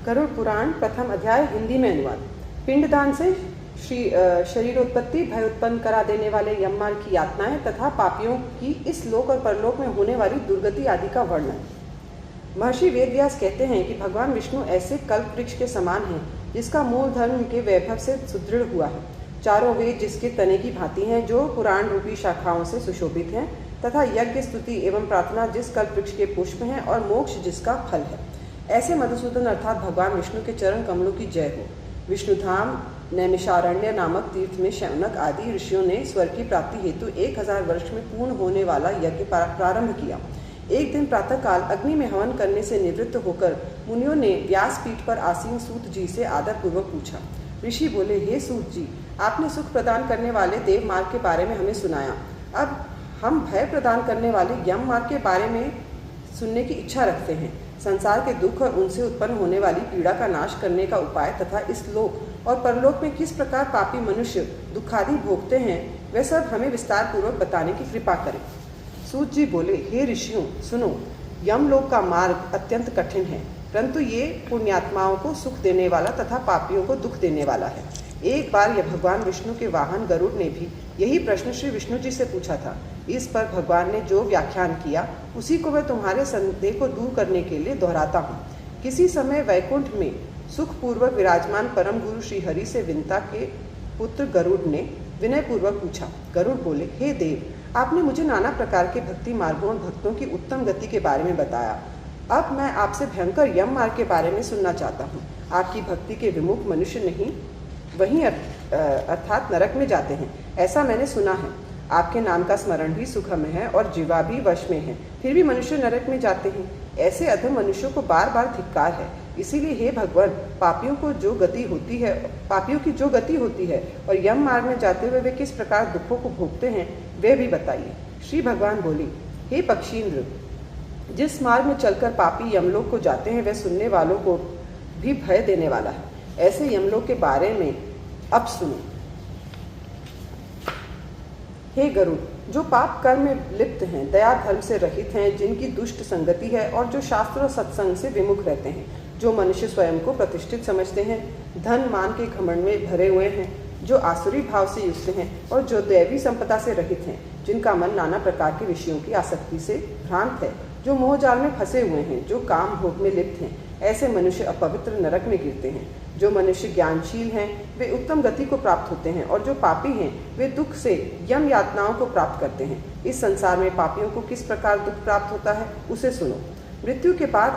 गरुड़ पुराण प्रथम अध्याय हिंदी में अनुवाद। पिंडदान से शरीरोत्पत्ति, भय उत्पन्न करा देने वाले यममार्ग की यातनाएं तथा पापियों की इस लोक और परलोक में होने वाली दुर्गति आदि का वर्णन। महर्षि वेदव्यास कहते हैं कि भगवान विष्णु ऐसे कल्प वृक्ष के समान हैं जिसका मूल धर्म उनके वैभव से सुदृढ़ हुआ है। चारों वेद जिसके तने की भांति हैं, जो पुराण रूपी शाखाओं से सुशोभित हैं, तथा यज्ञ, स्तुति एवं प्रार्थना जिस कल्प वृक्ष के पुष्प हैं और मोक्ष जिसका फल है। ऐसे मधुसूदन अर्थात भगवान विष्णु के चरण कमलों की जय हो। विष्णुधाम नैमिषारण्य नामक तीर्थ में शौनक आदि ऋषियों ने स्वर्ग की प्राप्ति हेतु 1000 वर्ष में पूर्ण होने वाला यज्ञ प्रारंभ किया। एक दिन प्रातःकाल अग्नि में हवन करने से निवृत्त होकर मुनियों ने व्यासपीठ पर आसीन सूत जी से आदर पूर्वक पूछा। ऋषि बोले, हे सूत जी, आपने सुख प्रदान करने वाले देव मार्ग के बारे में हमें सुनाया। अब हम भय प्रदान करने वाले यम मार्ग के बारे में सुनने की इच्छा रखते हैं। संसार के दुख और उनसे उत्पन्न होने वाली पीड़ा का नाश करने का उपाय तथा इस लोक और परलोक में किस प्रकार पापी मनुष्य दुखादि भोगते हैं, वह सब हमें विस्तार पूर्वक बताने की कृपा करें। सूत जी बोले, हे ऋषियों, सुनो, यमलोक का मार्ग अत्यंत कठिन है, परंतु ये पुण्यात्माओं को सुख देने वाला तथा पापियों को दुख देने वाला है। एक बार यह भगवान विष्णु के वाहन गरुड़ ने भी यही प्रश्न श्री विष्णु जी से पूछा था। इस पर भगवान ने जो व्याख्यान किया उसी को मैं तुम्हारे संदेह को दूर करने के लिए दोहराता हूँ। किसी समय वैकुंठ में सुखपूर्वक विराजमान परम गुरु श्री हरि से विंता के पुत्र गरुड़ ने विनय पूर्वक पूछा। गरुड़ बोले, हे देव, आपने मुझे नाना प्रकार के भक्ति मार्गों और भक्तों की उत्तम गति के बारे में बताया। अब मैं आपसे भयंकर यम मार्ग के बारे में सुनना चाहता हूँ। आपकी भक्ति के विमुख मनुष्य नहीं वहीं अर्थात नरक में जाते हैं, ऐसा मैंने सुना है। आपके नाम का स्मरण भी सुखमय है और जीवा भी वश में है, फिर भी मनुष्य नरक में जाते हैं। ऐसे अधम मनुष्यों को बार बार धिक्कार है। इसीलिए हे भगवान, पापियों की जो गति होती है और यम मार्ग में जाते हुए वे किस प्रकार दुखों को भोगते हैं, वे भी बताइए। श्री भगवान बोले, हे पक्षींद्र, जिस मार्ग में चलकर पापी यमलोक को जाते हैं वह सुनने वालों को भी भय देने वाला है। ऐसे यमलोक के बारे में अब सुनो। हे गरुड़, जो पाप कर्म में लिप्त हैं, दया धर्म से रहित हैं, जिनकी दुष्ट संगति है और जो शास्त्र और सत्संग से विमुख रहते हैं, जो मनुष्य स्वयं को प्रतिष्ठित समझते हैं, धन मान के घमंड में भरे हुए हैं, जो आसुरी भाव से युक्त हैं और जो दैवी संपदा से रहित हैं, जिनका मन नाना प्रकार के विषयों की आसक्ति से भ्रांत है, जो मोहजाल में फंसे हुए हैं, जो काम भोग में लिप्त हैं, ऐसे मनुष्य अपवित्र नरक में गिरते हैं। जो मनुष्य ज्ञानशील हैं वे उत्तम गति को प्राप्त होते हैं और जो पापी हैं वे दुख से यम यातनाओं को प्राप्त करते हैं। इस संसार में पापियों को किस प्रकार दुख प्राप्त होता है उसे सुनो। मृत्यु के बाद